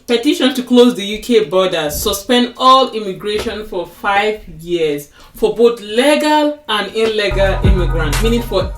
Petition to close the UK border, suspend all immigration for 5 years for both legal and illegal immigrants, meaning for...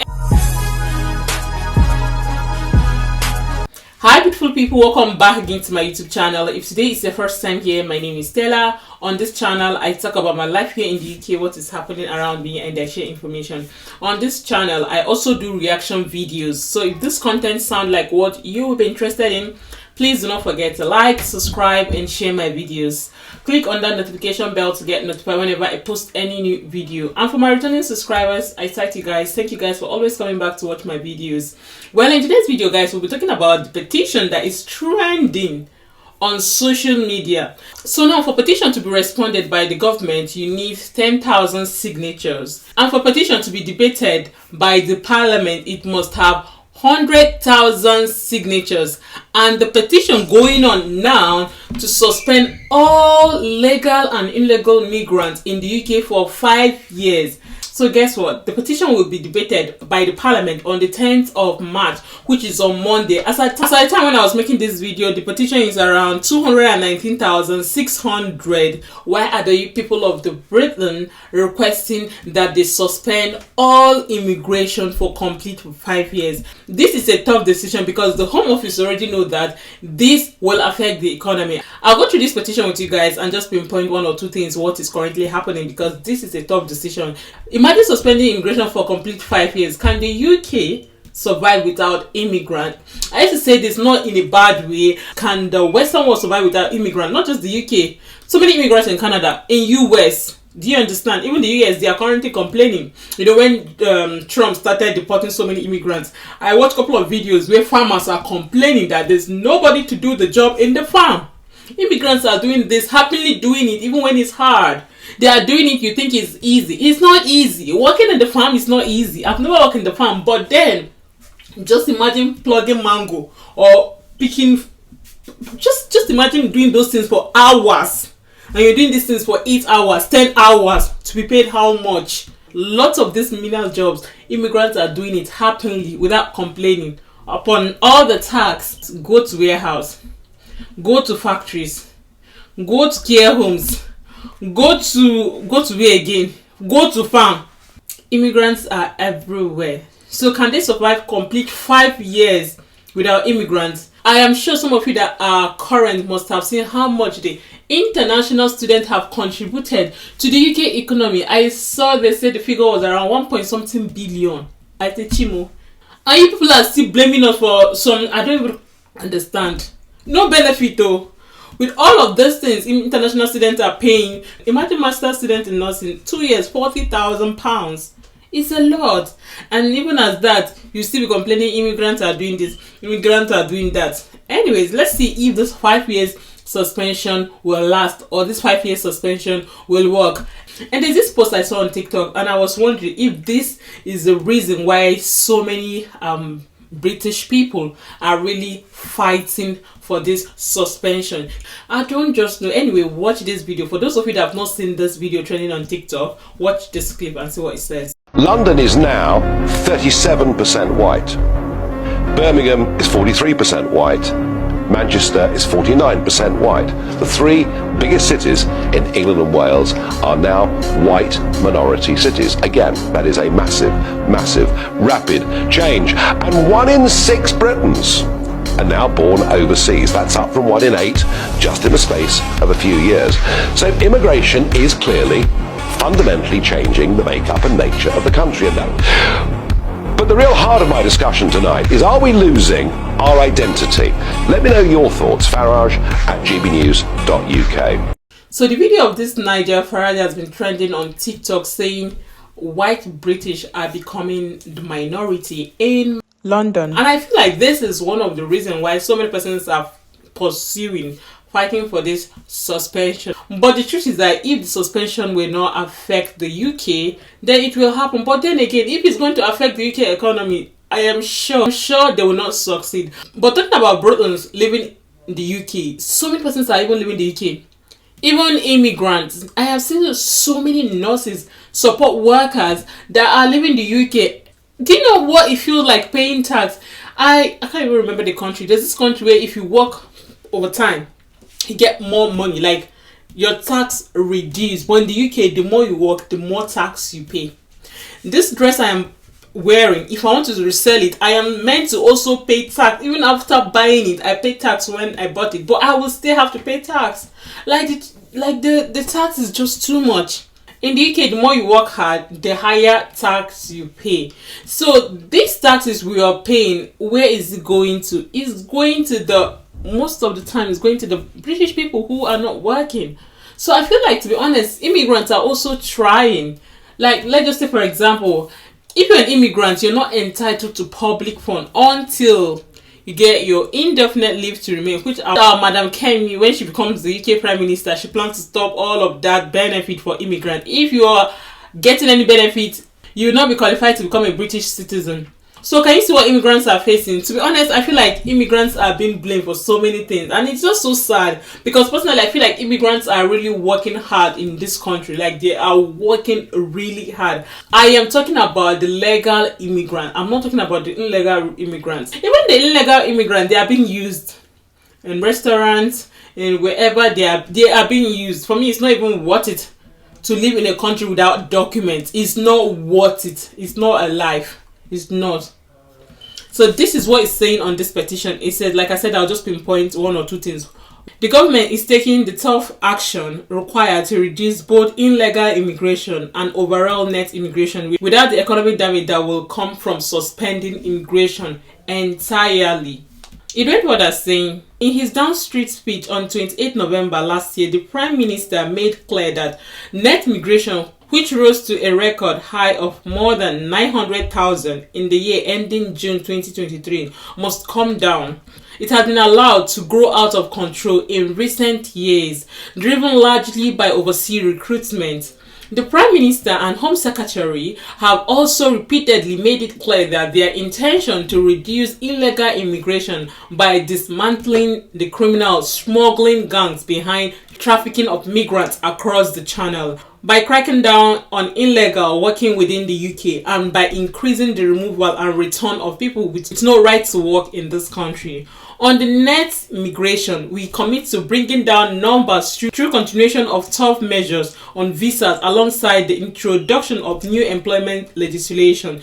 Hi beautiful people, welcome back again to my YouTube channel. If today is your first time here, my name is Stella. On this channel, I talk about my life here in the UK, what is happening around me, and I share information. On this channel, I also do reaction videos. So if this content sounds like what you will be interested in, please do not forget to like, subscribe, and share my videos. Click on that notification bell to get notified whenever I post any new video. And for my returning subscribers, I thank you guys for always coming back to watch my videos. Well, in today's video, guys, we'll be talking about the petition that is trending on social media. So now, for petition to be responded by the government, you need 10,000 signatures. And for petition to be debated by the parliament, it must have 100,000 signatures. And the petition going on now to suspend all legal and illegal migrants in the UK for 5 years. So guess what? The petition will be debated by the parliament on the 10th of March, which is on Monday. As at the time when I was making this video, the petition is around 219,600. Why are the people of the Britain requesting that they suspend all immigration for complete 5 years? This is a tough decision because the Home Office already know that this will affect the economy. I'll go through this petition with you guys and just pinpoint one or two things what is currently happening, because this is a tough decision. Imagine suspending immigration for complete 5 years. Can the UK survive without immigrant? I used to say this not in a bad way. Can the Western world survive without immigrant? Not just the UK. So many immigrants in Canada, in US. Do you understand? Even the US, they are currently complaining. You know, when Trump started deporting so many immigrants, I watched a couple of videos where farmers are complaining that there's nobody to do the job in the farm. Immigrants are doing this, happily doing it, even when it's hard. They are doing it, you think it's easy. It's not easy. Working in the farm is not easy. I've never worked in the farm, but then just imagine plugging mango or picking. Just imagine doing those things for hours. And you're doing these things for 8 hours, 10 hours to be paid how much? Lots of these menial jobs, immigrants are doing it happily without complaining. Upon all the tax, go to warehouse, go to factories, go to care homes, go to where again? Go to farm. Immigrants are everywhere. So can they survive complete 5 years without immigrants? I am sure some of you that are current must have seen how much the international students have contributed to the UK economy. I saw they said the figure was around 1.something billion. I say Chimo. And you people are still blaming us for some, I don't even understand. No benefit though. With all of those things, international students are paying. Imagine master student in nursing, 2 years, £40,000. It's a lot. And even as that, you still be complaining immigrants are doing this, immigrants are doing that. Anyways, let's see if this 5 years suspension will last, or this 5 years suspension will work. And there's this post I saw on TikTok, and I was wondering if this is the reason why so many British people are really fighting for this suspension. I don't just know. Anyway, watch this video. For those of you that have not seen this video trending on TikTok, watch this clip and see what it says. London is now 37% white. Birmingham is 43% white. Manchester is 49% white. The three biggest cities in England and Wales are now white minority cities. Again, that is a massive, massive, rapid change. And 1 in 6 Britons are now born overseas. That's up from 1 in 8 just in the space of a few years. So immigration is clearly fundamentally changing the makeup and nature of the country. But the real heart of my discussion tonight is, are we losing our identity? Let me know your thoughts. Farage@gbnews.uk. So the video of this Niger Farage has been trending on TikTok saying white British are becoming the minority in London. And I feel like this is one of the reasons why so many persons are fighting for this suspension. But the truth is that if the suspension will not affect the UK, then it will happen. But then again, if it's going to affect the UK economy, I am sure they will not succeed. But talking about Britons living in the UK, so many persons are even living in the UK. Even immigrants. I have seen so many nurses, support workers that are living in the UK. Do you know what it feels like paying tax? I can't even remember the country. There's this country where if you work overtime, you get more money, like your tax reduced. But in the UK, the more you work, the more tax you pay. This dress I am wearing, if I want to resell it, I am meant to also pay tax. Even after buying it, I pay tax when I bought it, but I will still have to pay tax. Like the tax is just too much. In the UK, the more you work hard, the higher tax you pay. So these taxes we are paying, where is it going to? It's going to the, most of the time, it's going to the British people who are not working. So I feel like, to be honest, immigrants are also trying. Like, let's just say, for example, if you're an immigrant, you're not entitled to public fund until you get your indefinite leave to remain, which Madam Kemi, when she becomes the UK Prime Minister, she plans to stop all of that benefit for immigrants. If you are getting any benefit, you will not be qualified to become a British citizen. So can you see what immigrants are facing? To be honest, I feel like immigrants are being blamed for so many things, and it's just so sad, because personally I feel like immigrants are really working hard in this country. Like, they are working really hard. I am talking about the legal immigrant. I'm not talking about the illegal immigrants. Even the illegal immigrants, they are being used in restaurants and wherever they are being used. For me, it's not even worth it to live in a country without documents. It's not worth it. It's not a life. It's not. So this is what it's saying on this petition. It said, like I said, I'll just pinpoint one or two things. The government is taking the tough action required to reduce both illegal immigration and overall net immigration without the economic damage that will come from suspending immigration entirely. It went further saying, in his Down Street speech on 28 November last year, the Prime Minister made clear that net migration, which rose to a record high of more than 900,000 in the year ending June 2023, must come down. It has been allowed to grow out of control in recent years, driven largely by overseas recruitment. The Prime Minister and Home Secretary have also repeatedly made it clear that their intention to reduce illegal immigration by dismantling the criminal smuggling gangs behind trafficking of migrants across the Channel, by cracking down on illegal working within the UK, and by increasing the removal and return of people with no right to work in this country. On the net migration, we commit to bringing down numbers through continuation of tough measures on visas alongside the introduction of new employment legislation,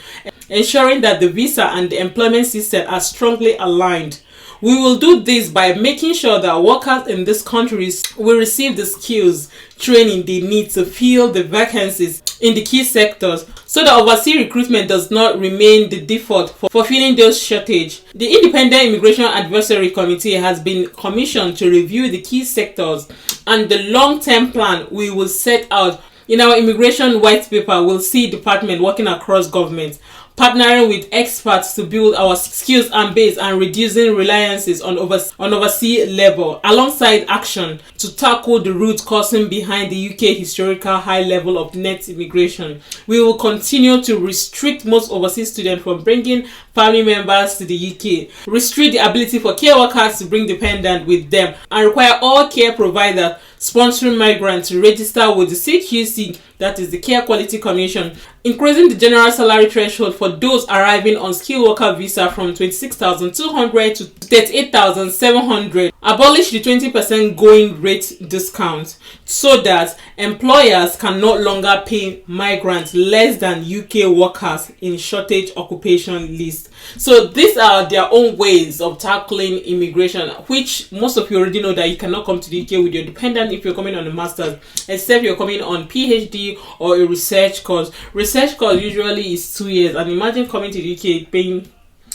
ensuring that the visa and the employment system are strongly aligned. We will do this by making sure that workers in these countries will receive the skills, training they need to fill the vacancies in the key sectors, so that overseas recruitment does not remain the default for filling those shortage. The Independent Immigration Advisory Committee has been commissioned to review the key sectors and the long-term plan we will set out. In our immigration white paper, we'll see department working across government, partnering with experts to build our skills and base and reducing reliances on overseas labor, alongside action to tackle the root causing behind the UK historical high level of net immigration. We will continue to restrict most overseas students from bringing family members to the UK, restrict the ability for care workers to bring dependents with them, and require all care providers sponsoring migrants to register with the CQC, that is the Care Quality Commission, increasing the general salary threshold for those arriving on skilled worker visa from 26,200 to 38,700, abolish the 20% going rate discount so that employers can no longer pay migrants less than UK workers in shortage occupation list. So these are their own ways of tackling immigration, which most of you already know that you cannot come to the UK with your dependent if you're coming on a master's, except you're coming on PhD or a research course. Research course usually is 2 years, and imagine coming to the UK paying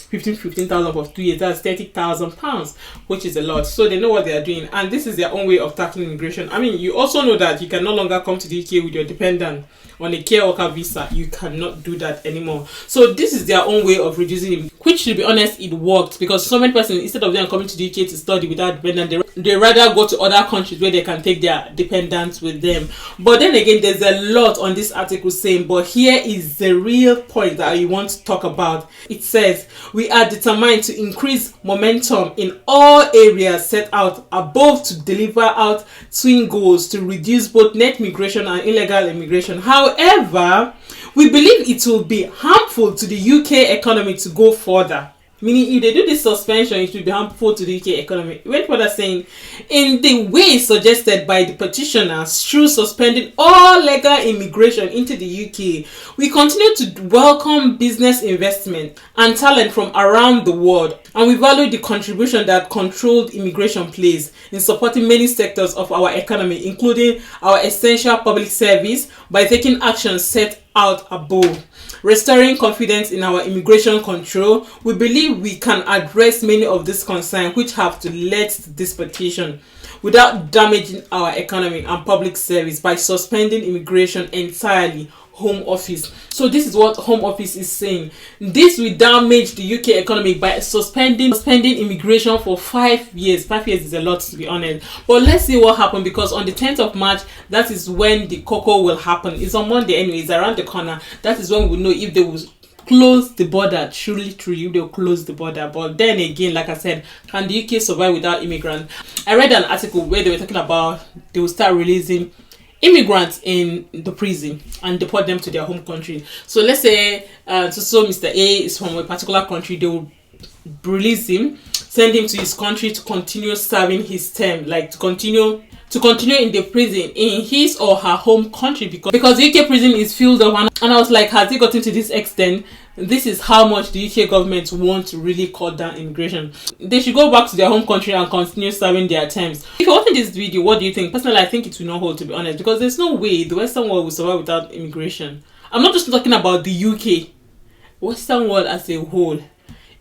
15,000 for 2 years. That's £30,000, which is a lot. So they know what they are doing, and this is their own way of tackling immigration. I mean, you also know that you can no longer come to the UK with your dependent on a care worker visa. You cannot do that anymore. So this is their own way of reducing it, which, to be honest, it worked, because so many persons, instead of them coming to the UK to study without dependent, they rather go to other countries where they can take their dependents with them. But then again, there's a lot on this article saying, but here is the real point that I want to talk about. It says, we are determined to increase momentum in all areas set out above to deliver out twin goals to reduce both net migration and illegal immigration. However, we believe it will be harmful to the UK economy to go further. Meaning, if they do this suspension, it will be harmful to the UK economy. It went further saying, in the way suggested by the petitioners through suspending all legal immigration into the UK, we continue to welcome business investment and talent from around the world, and we value the contribution that controlled immigration plays in supporting many sectors of our economy, including our essential public service, by taking actions set out above. Restoring confidence in our immigration control, we believe we can address many of these concerns which have led to this petition without damaging our economy and public service by suspending immigration entirely. Home Office. So this is what Home Office is saying. This will damage the UK economy by suspending immigration for 5 years. 5 years is a lot, to be honest. But let's see what happens, because on the 10th of March, that is when the COCO will happen. It's on Monday anyway. It's around the corner. That is when we know if they will close the border. Truly, they'll close the border. But then again, like I said, can the UK survive without immigrants? I read an article where they were talking about they will start releasing immigrants in the prison and deport them to their home country. So let's say so Mr. A is from a particular country, they will release him, send him to his country to continue serving his term, like to continue in the prison in his or her home country, because the UK prison is filled up. And I was like, has it gotten to this extent? This is how much the UK government wants to really cut down immigration. They should go back to their home country and continue serving their terms. If you're watching this video, what do you think? Personally, I think it will not hold, to be honest, because there's no way the Western world will survive without immigration. I'm not just talking about the UK, Western world as a whole.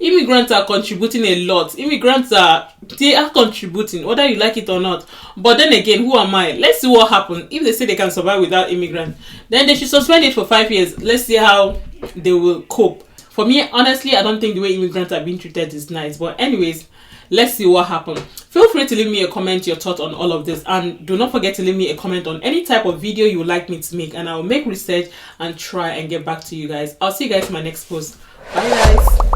Immigrants are contributing a lot. They are contributing, whether you like it or not. But then again, who am I? Let's see what happens. If they say they can survive without immigrants, then they should suspend it for 5 years. Let's see how they will cope. For me, honestly, I don't think the way immigrants are being treated is nice. But anyways, let's see what happens. Feel free to leave me a comment, your thought on all of this, and do not forget to leave me a comment on any type of video you would like me to make, and I'll make research and try and get back to you guys. I'll see you guys in my next post. Bye guys.